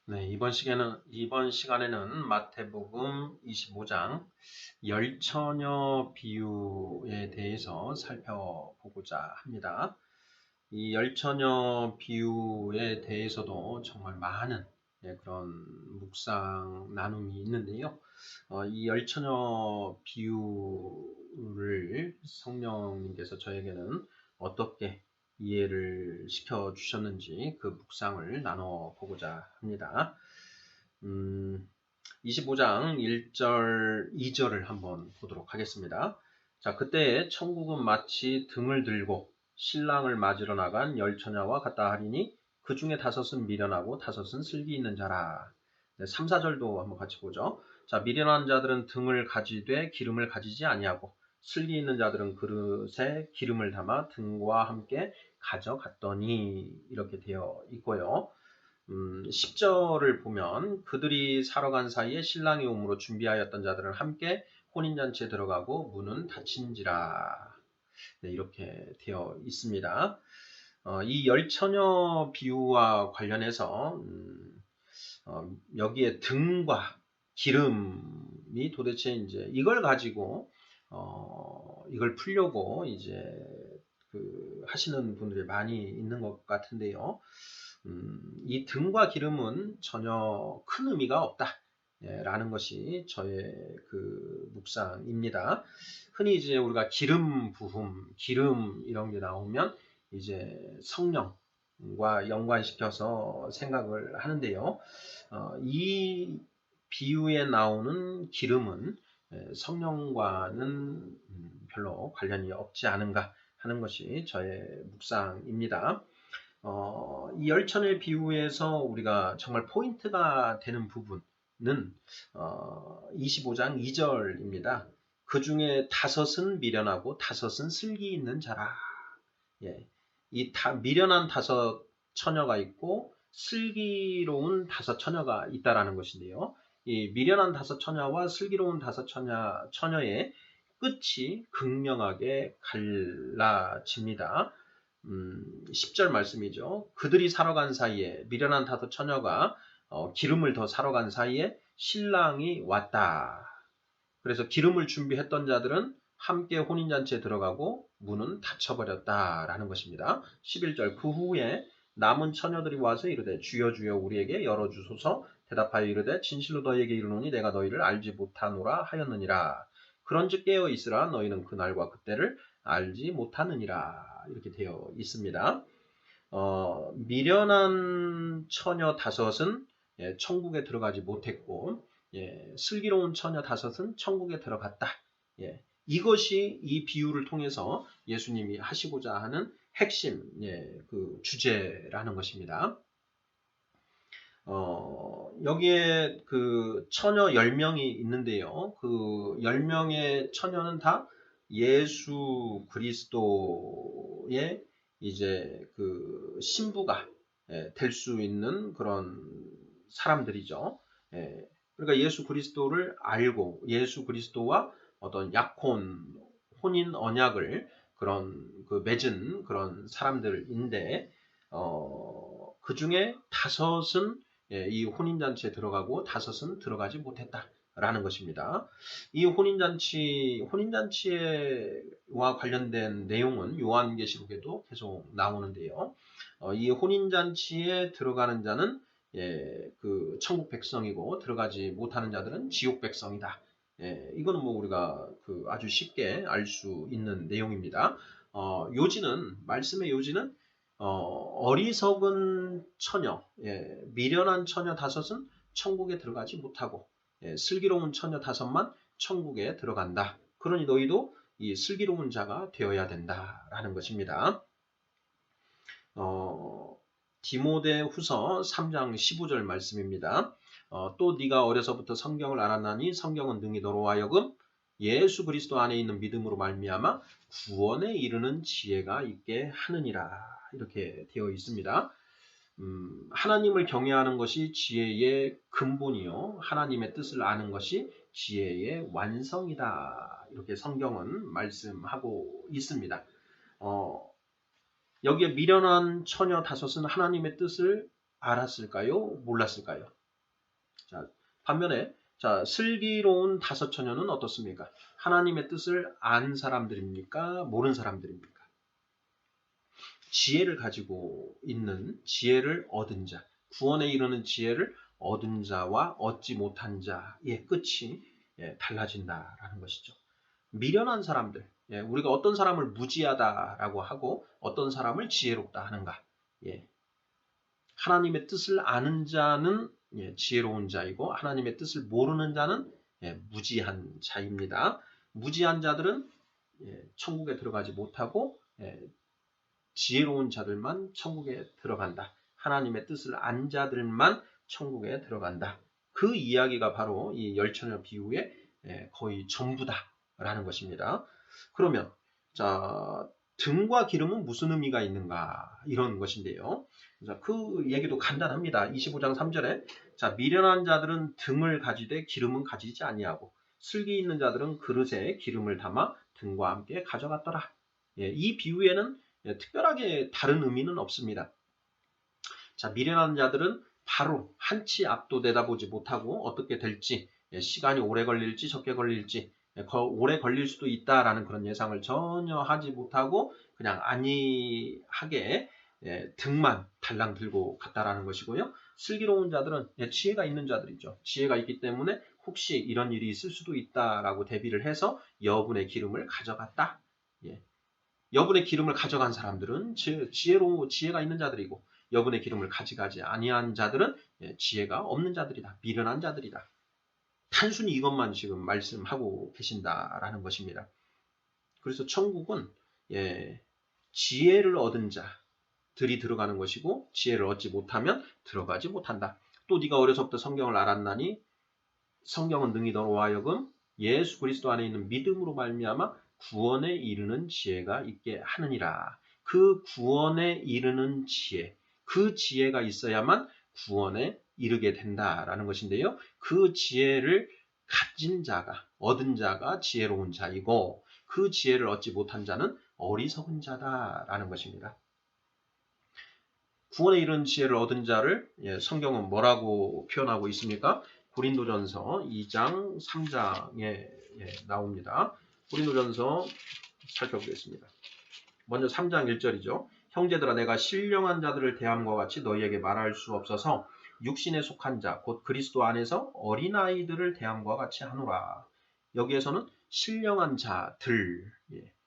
네, 이번 시간에는 마태복음 25장 열처녀 비유에 대해서 살펴보고자 합니다. 이 열처녀 비유에 대해서도 정말 많은 그런 묵상 나눔이 있는데요. 이 열처녀 비유를 성령님께서 저에게는 어떻게 이해를 시켜 주셨는지 그 묵상을 나눠보고자 합니다. 25장 1절, 2절을 한번 보도록 하겠습니다. 자, 그때 천국은 마치 등을 들고 신랑을 맞으러 나간 열처녀와 같다 하리니 그 중에 다섯은 미련하고 다섯은 슬기 있는 자라. 네, 3, 4절도 한번 같이 보죠. 자, 미련한 자들은 등을 가지되 기름을 가지지 아니하고 슬기 있는 자들은 그릇에 기름을 담아 등과 함께 가져갔더니 이렇게 되어 있고요. 10절을 보면 그들이 사러 간 사이에 신랑이 오므로 준비하였던 자들은 함께 혼인잔치에 들어가고 문은 닫힌지라. 네, 이렇게 되어 있습니다. 이 열처녀 비유와 관련해서 여기에 등과 기름이 도대체 이제 이걸 가지고 이걸 풀려고 이제 하시는 분들이 많이 있는 것 같은데요. 이 등과 기름은 전혀 큰 의미가 없다. 라는 것이 저의 묵상입니다. 흔히 이제 우리가 기름 부음, 기름 이런 게 나오면 이제 성령과 연관시켜서 생각을 하는데요. 이 비유에 나오는 기름은 성령과는 별로 관련이 없지 않은가 하는 것이 저의 묵상입니다. 이 열천의 비유에서 우리가 정말 포인트가 되는 부분은 25장 2절입니다. 그 중에 다섯은 미련하고 다섯은 슬기 있는 자라. 예, 미련한 다섯 처녀가 있고 슬기로운 다섯 처녀가 있다라는 것인데요. 이 미련한 다섯 처녀와 슬기로운 다섯 처녀의 끝이 극명하게 갈라집니다. 10절 말씀이죠. 그들이 사러 간 사이에 미련한 다섯 처녀가 기름을 더 사러 간 사이에 신랑이 왔다. 그래서 기름을 준비했던 자들은 함께 혼인잔치에 들어가고 문은 닫혀버렸다라는 것입니다. 11절 그 후에 남은 처녀들이 와서 이르되 주여 주여 우리에게 열어주소서. 대답하여 이르되 진실로 너희에게 이르노니 내가 너희를 알지 못하노라 하였느니라. 그런즉 깨어 있으라. 너희는 그날과 그때를 알지 못하느니라. 이렇게 되어 있습니다. 미련한 처녀 다섯은 천국에 들어가지 못했고 슬기로운 처녀 다섯은 천국에 들어갔다. 이것이 이 비유를 통해서 예수님이 하시고자 하는 핵심 주제라는 것입니다. 여기에 처녀 10명이 있는데요. 그 10명의 처녀는 다 예수 그리스도의 이제 신부가 될 수 있는 그런 사람들이죠. 그러니까 예수 그리스도를 알고 예수 그리스도와 어떤 약혼, 혼인 언약을 맺은 그런 사람들인데, 그 중에 다섯은 이 혼인잔치에 들어가고 다섯은 들어가지 못했다라는 것입니다. 이 혼인잔치와 관련된 내용은 요한계시록에도 계속 나오는데요. 이 혼인잔치에 들어가는 자는 천국 백성이고 들어가지 못하는 자들은 지옥 백성이다. 이거는 뭐 우리가 아주 쉽게 알 수 있는 내용입니다. 말씀의 요지는 어리석은 처녀, 미련한 처녀 다섯은 천국에 들어가지 못하고 슬기로운 처녀 다섯만 천국에 들어간다. 그러니 너희도 이 슬기로운 자가 되어야 된다라는 것입니다. 디모데후서 3장 15절 말씀입니다. 또 네가 어려서부터 성경을 알았나니 성경은 능히 너로 하여금 예수 그리스도 안에 있는 믿음으로 말미암아 구원에 이르는 지혜가 있게 하느니라. 이렇게 되어 있습니다. 하나님을 경외하는 것이 지혜의 근본이요. 하나님의 뜻을 아는 것이 지혜의 완성이다. 이렇게 성경은 말씀하고 있습니다. 여기에 미련한 처녀 다섯은 하나님의 뜻을 알았을까요? 몰랐을까요? 자, 반면에 자, 슬기로운 다섯 처녀는 어떻습니까? 하나님의 뜻을 안 사람들입니까? 모르는 사람들입니까? 지혜를 가지고 있는 지혜를 얻은 자, 구원에 이르는 지혜를 얻은 자와 얻지 못한 자의 끝이 달라진다라는 것이죠. 미련한 사람들, 우리가 어떤 사람을 무지하다라고 하고 어떤 사람을 지혜롭다 하는가? 하나님의 뜻을 아는 자는 지혜로운 자이고 하나님의 뜻을 모르는 자는 무지한 자입니다. 무지한 자들은 천국에 들어가지 못하고 지혜로운 자들만 천국에 들어간다. 하나님의 뜻을 안 자들만 천국에 들어간다. 그 이야기가 바로 이 열처녀 비유의 거의 전부다라는 것입니다. 그러면 자, 등과 기름은 무슨 의미가 있는가? 이런 것인데요. 자, 그 얘기도 간단합니다. 25장 3절에 자, 미련한 자들은 등을 가지되 기름은 가지지 아니하고 슬기 있는 자들은 그릇에 기름을 담아 등과 함께 가져갔더라. 이 비유에는 특별하게 다른 의미는 없습니다. 자, 미련한 자들은 바로 한치 앞도 내다보지 못하고 어떻게 될지, 시간이 오래 걸릴지 적게 걸릴지, 오래 걸릴 수도 있다라는 그런 예상을 전혀 하지 못하고 그냥 안이하게 등만 달랑 들고 갔다라는 것이고요. 슬기로운 자들은 지혜가 있는 자들이죠. 지혜가 있기 때문에 혹시 이런 일이 있을 수도 있다라고 대비를 해서 여분의 기름을 가져갔다. 여분의 기름을 가져간 사람들은 지혜가 있는 자들이고 여분의 기름을 가져가지 아니한 자들은 지혜가 없는 자들이다. 미련한 자들이다. 단순히 이것만 지금 말씀하고 계신다라는 것입니다. 그래서 천국은 지혜를 얻은 자들이 들어가는 것이고 지혜를 얻지 못하면 들어가지 못한다. 또 네가 어려서부터 성경을 알았나니 성경은 능히 너로 하여금 예수 그리스도 안에 있는 믿음으로 말미암아 구원에 이르는 지혜가 있게 하느니라. 그 구원에 이르는 지혜, 그 지혜가 있어야만 구원에 이르게 된다라는 것인데요. 그 지혜를 가진 자가, 얻은 자가 지혜로운 자이고 그 지혜를 얻지 못한 자는 어리석은 자다라는 것입니다. 구원에 이르는 지혜를 얻은 자를 성경은 뭐라고 표현하고 있습니까? 고린도전서 2장 3장에 나옵니다. 고린도전서 살펴보겠습니다. 먼저 3장 1절이죠. 형제들아 내가 신령한 자들을 대함과 같이 너희에게 말할 수 없어서 육신에 속한 자 곧 그리스도 안에서 어린아이들을 대함과 같이 하노라. 여기에서는 신령한 자들,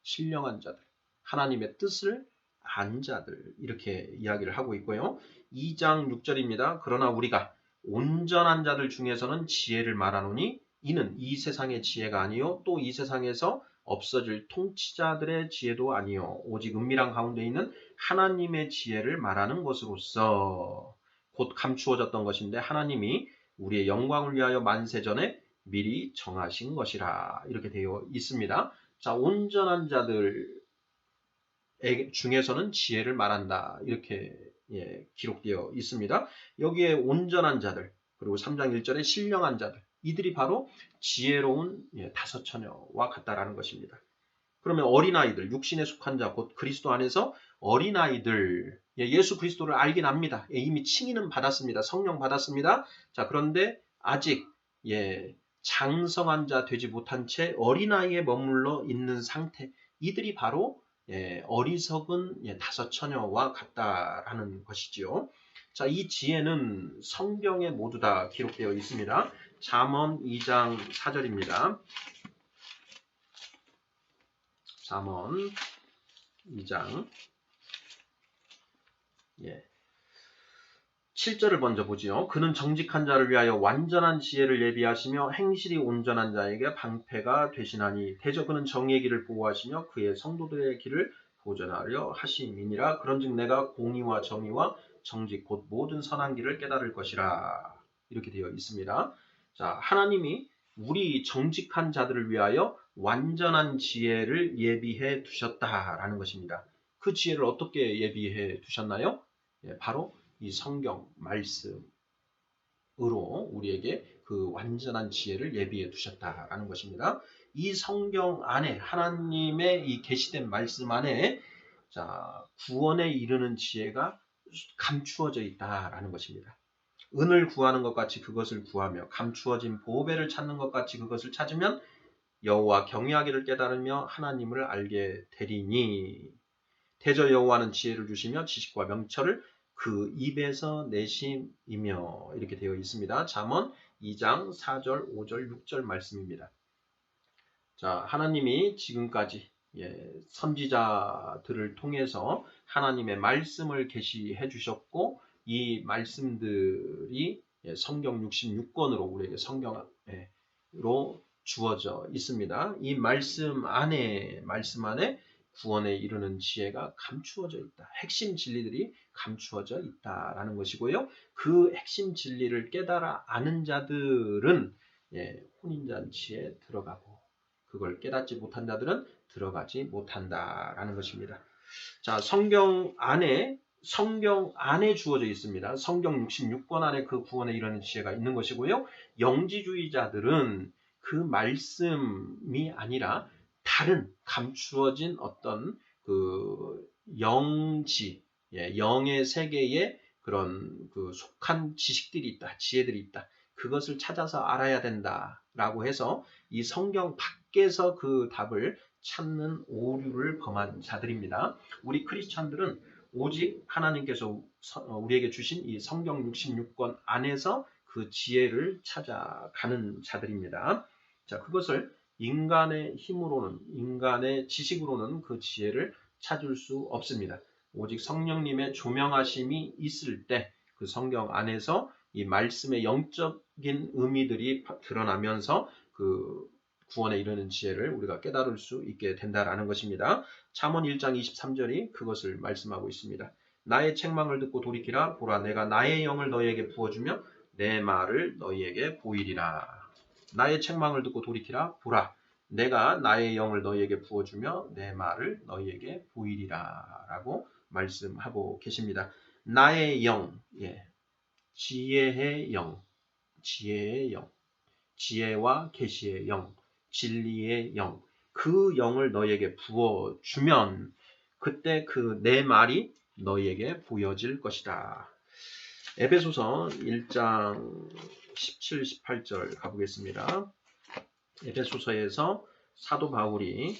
신령한 자들, 하나님의 뜻을 안 자들 이렇게 이야기를 하고 있고요. 2장 6절입니다. 그러나 우리가 온전한 자들 중에서는 지혜를 말하노니 이는 이 세상의 지혜가 아니요 또 이 세상에서 없어질 통치자들의 지혜도 아니요 오직 은밀한 가운데 있는 하나님의 지혜를 말하는 것으로서 곧 감추어졌던 것인데 하나님이 우리의 영광을 위하여 만세전에 미리 정하신 것이라 이렇게 되어 있습니다. 자, 온전한 자들 중에서는 지혜를 말한다 이렇게 기록되어 있습니다. 여기에 온전한 자들 그리고 3장 1절에 신령한 자들 이들이 바로 지혜로운 다섯 처녀와 같다라는 것입니다. 그러면 어린아이들 육신에 속한 자 곧 그리스도 안에서 어린아이들 예수 그리스도를 알긴 압니다. 이미 칭의는 받았습니다. 성령 받았습니다. 자, 그런데 아직 장성한 자 되지 못한 채 어린아이에 머물러 있는 상태 이들이 바로 어리석은 다섯 처녀와 같다라는 것이지요. 자, 이 지혜는 성경에 모두 다 기록되어 있습니다. 잠언 2장 4절입니다. 잠언 2장 7절을 먼저 보지요. 그는 정직한 자를 위하여 완전한 지혜를 예비하시며 행실이 온전한 자에게 방패가 되시나니 대저 그는 정의의 길을 보호하시며 그의 성도들의 길을 보전하려 하심이니라. 그런즉 내가 공의와 정의와 정직 곧 모든 선한 길을 깨달을 것이라. 이렇게 되어 있습니다. 자, 하나님이 우리 정직한 자들을 위하여 완전한 지혜를 예비해 두셨다라는 것입니다. 그 지혜를 어떻게 예비해 두셨나요? 바로 이 성경 말씀으로 우리에게 그 완전한 지혜를 예비해 두셨다라는 것입니다. 이 성경 안에 하나님의 이 계시된 말씀 안에 자, 구원에 이르는 지혜가 감추어져 있다라는 것입니다. 은을 구하는 것 같이 그것을 구하며 감추어진 보배를 찾는 것 같이 그것을 찾으면 여호와 경외하기를 깨달으며 하나님을 알게 되리니 대저 여호와는 지혜를 주시며 지식과 명철을 그 입에서 내심이며 이렇게 되어 있습니다. 잠언 2장 4절, 5절, 6절 말씀입니다. 자, 하나님이 지금까지 선지자들을 통해서 하나님의 말씀을 계시해 주셨고 이 말씀들이 성경 66권으로 우리에게 성경으로 주어져 있습니다. 이 말씀 안에 구원에 이르는 지혜가 감추어져 있다. 핵심 진리들이 감추어져 있다라는 것이고요. 그 핵심 진리를 깨달아 아는 자들은 혼인잔치에 들어가고 그걸 깨닫지 못한 자들은 들어가지 못한다라는 것입니다. 자, 성경 안에 주어져 있습니다. 성경 66권 안에 그 구원에 이르는 지혜가 있는 것이고요. 영지주의자들은 그 말씀이 아니라 다른 감추어진 어떤 그 영지, 영의 세계에 그런 그 속한 지식들이 있다, 지혜들이 있다. 그것을 찾아서 알아야 된다라고 해서 이 성경 밖에서 그 답을 찾는 오류를 범한 자들입니다. 우리 크리스찬들은 오직 하나님께서 우리에게 주신 이 성경 66권 안에서 그 지혜를 찾아가는 자들입니다. 자, 그것을 인간의 힘으로는, 인간의 지식으로는 그 지혜를 찾을 수 없습니다. 오직 성령님의 조명하심이 있을 때 그 성경 안에서 이 말씀의 영적인 의미들이 드러나면서 그 구원에 이르는 지혜를 우리가 깨달을 수 있게 된다라는 것입니다. 잠언 1장 23절이 그것을 말씀하고 있습니다. 나의 책망을 듣고 돌이키라. 보라, 내가 나의 영을 너희에게 부어주며 내 말을 너희에게 보이리라. 나의 책망을 듣고 돌이키라. 보라, 내가 나의 영을 너희에게 부어주며 내 말을 너희에게 보이리라 라고 말씀하고 계십니다. 나의 영, 지혜의 영, 지혜와 계시의 영, 진리의 영, 그 영을 너희에게 부어주면 그때 그 내 말이 너희에게 보여질 것이다. 에베소서 1장 17, 18절 가보겠습니다. 에베소서에서 사도 바울이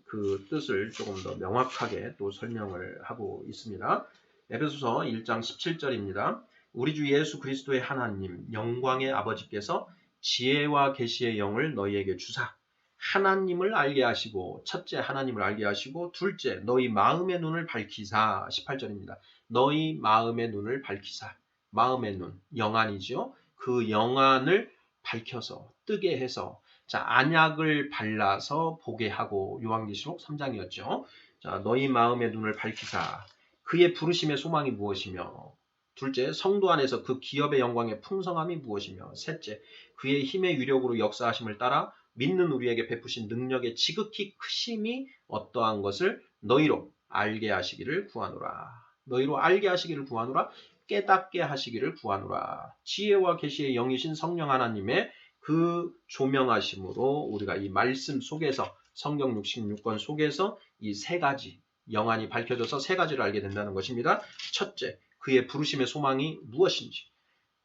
그 뜻을 조금 더 명확하게 또 설명을 하고 있습니다. 에베소서 1장 17절입니다. 우리 주 예수 그리스도의 하나님 영광의 아버지께서 지혜와 계시의 영을 너희에게 주사 하나님을 알게 하시고 첫째 하나님을 알게 하시고 둘째 너희 마음의 눈을 밝히사 18절입니다. 너희 마음의 눈을 밝히사 마음의 눈 영안이죠. 그 영안을 밝혀서 뜨게 해서 자 안약을 발라서 보게 하고 요한계시록 3장이었죠. 자 너희 마음의 눈을 밝히사 그의 부르심의 소망이 무엇이며 둘째 성도 안에서 그 기업의 영광의 풍성함이 무엇이며 셋째 그의 힘의 위력으로 역사하심을 따라 믿는 우리에게 베푸신 능력의 지극히 크심이 어떠한 것을 너희로 알게 하시기를 구하노라. 너희로 알게 하시기를 구하노라. 깨닫게 하시기를 구하노라. 지혜와 계시의 영이신 성령 하나님의 그 조명하심으로 우리가 이 말씀 속에서 성경 66권 속에서 이 세 가지 영안이 밝혀져서 세 가지를 알게 된다는 것입니다. 첫째, 그의 부르심의 소망이 무엇인지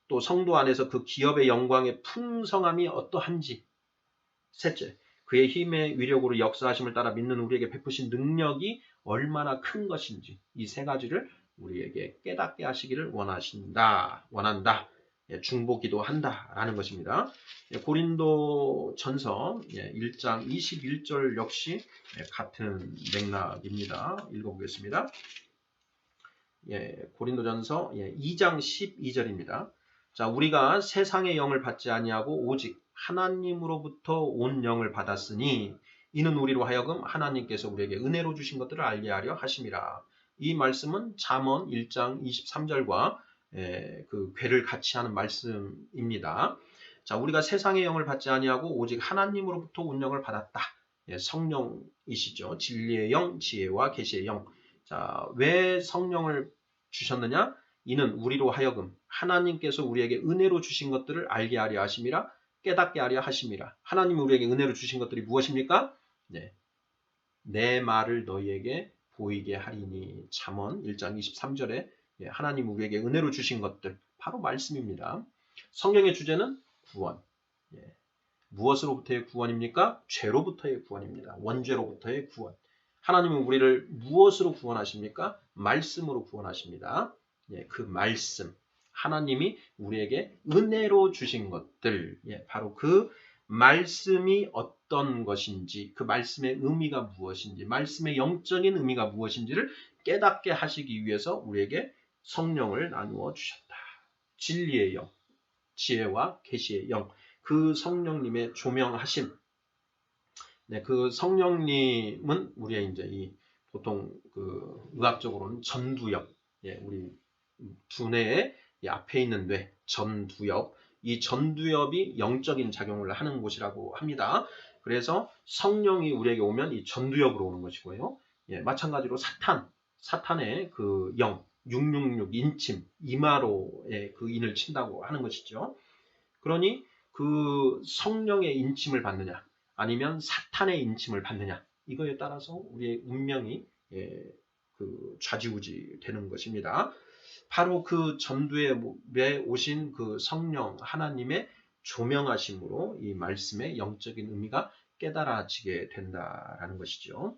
또 성도 안에서 그 기업의 영광의 풍성함이 어떠한지 셋째, 그의 힘의 위력으로 역사하심을 따라 믿는 우리에게 베푸신 능력이 얼마나 큰 것인지 이 세 가지를 우리에게 깨닫게 하시기를 원한다. 중보기도 한다라는 것입니다. 고린도 전서 1장 21절 역시 같은 맥락입니다. 읽어보겠습니다. 고린도 전서 2장 12절입니다. 자, 우리가 세상의 영을 받지 아니하고 오직 하나님으로부터 온 영을 받았으니 이는 우리로 하여금 하나님께서 우리에게 은혜로 주신 것들을 알게 하려 하심이라. 이 말씀은 잠언 1장 23절과 그 괴를 같이 하는 말씀입니다. 자, 우리가 세상의 영을 받지 아니하고 오직 하나님으로부터 온 영을 받았다. 성령이시죠. 진리의 영, 지혜와 계시의 영. 자, 왜 성령을 주셨느냐? 이는 우리로 하여금 하나님께서 우리에게 은혜로 주신 것들을 알게 하려 하심이라 깨닫게 하려 하심이라. 하나님이 우리에게 은혜로 주신 것들이 무엇입니까? 내 말을 너희에게 보이게 하리니 잠언 1장 23절에 예, 하나님 우리에게 은혜로 주신 것들 바로 말씀입니다. 성경의 주제는 구원. 예, 무엇으로부터의 구원입니까? 죄로부터의 구원입니다. 원죄로부터의 구원. 하나님은 우리를 무엇으로 구원하십니까? 말씀으로 구원하십니다. 예, 그 말씀. 하나님이 우리에게 은혜로 주신 것들. 예, 바로 그 말씀이 어떤 것인지, 그 말씀의 의미가 무엇인지, 말씀의 영적인 의미가 무엇인지를 깨닫게 하시기 위해서 우리에게 성령을 나누어 주셨다. 진리의 영, 지혜와 계시의 영, 그 성령님의 조명하심. 네, 그 성령님은 우리의 이제 이 보통 그 의학적으로는 전두엽, 예, 우리 두뇌의 이 앞에 있는 뇌, 전두엽, 이 전두엽이 영적인 작용을 하는 곳이라고 합니다. 그래서 성령이 우리에게 오면 이 전두엽으로 오는 것이고요. 예, 마찬가지로 사탄의 그 영, 666 인침, 이마로의 그 인을 친다고 하는 것이죠. 그러니 그 성령의 인침을 받느냐, 아니면 사탄의 인침을 받느냐, 이거에 따라서 우리의 운명이 그 좌지우지 되는 것입니다. 바로 그 전두에 오신 그 성령 하나님의 조명하심으로 이 말씀의 영적인 의미가 깨달아지게 된다라는 것이죠.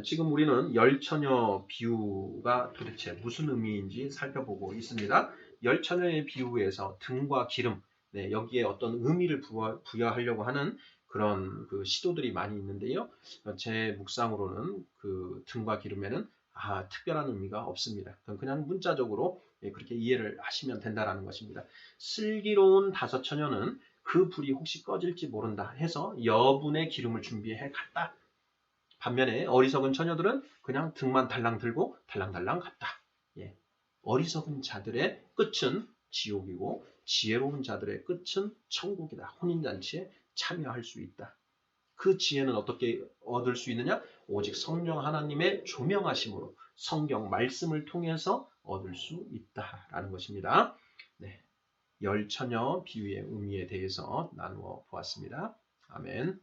지금 우리는 열처녀 비유가 도대체 무슨 의미인지 살펴보고 있습니다. 열처녀의 비유에서 등과 기름, 네, 여기에 어떤 의미를 부여하려고 하는 그런 그 시도들이 많이 있는데요. 제 묵상으로는 그 등과 기름에는 특별한 의미가 없습니다. 그냥 문자적으로 그렇게 이해를 하시면 된다라는 것입니다. 슬기로운 다섯 처녀는 그 불이 혹시 꺼질지 모른다 해서 여분의 기름을 준비해 갔다. 반면에 어리석은 처녀들은 그냥 등만 달랑 들고 달랑달랑 갔다. 예. 어리석은 자들의 끝은 지옥이고 지혜로운 자들의 끝은 천국이다. 혼인잔치에 참여할 수 있다. 그 지혜는 어떻게 얻을 수 있느냐? 오직 성령 하나님의 조명하심으로 성경 말씀을 통해서 얻을 수 있다라는 것입니다. 네, 열처녀 비유의 의미에 대해서 나누어 보았습니다. 아멘.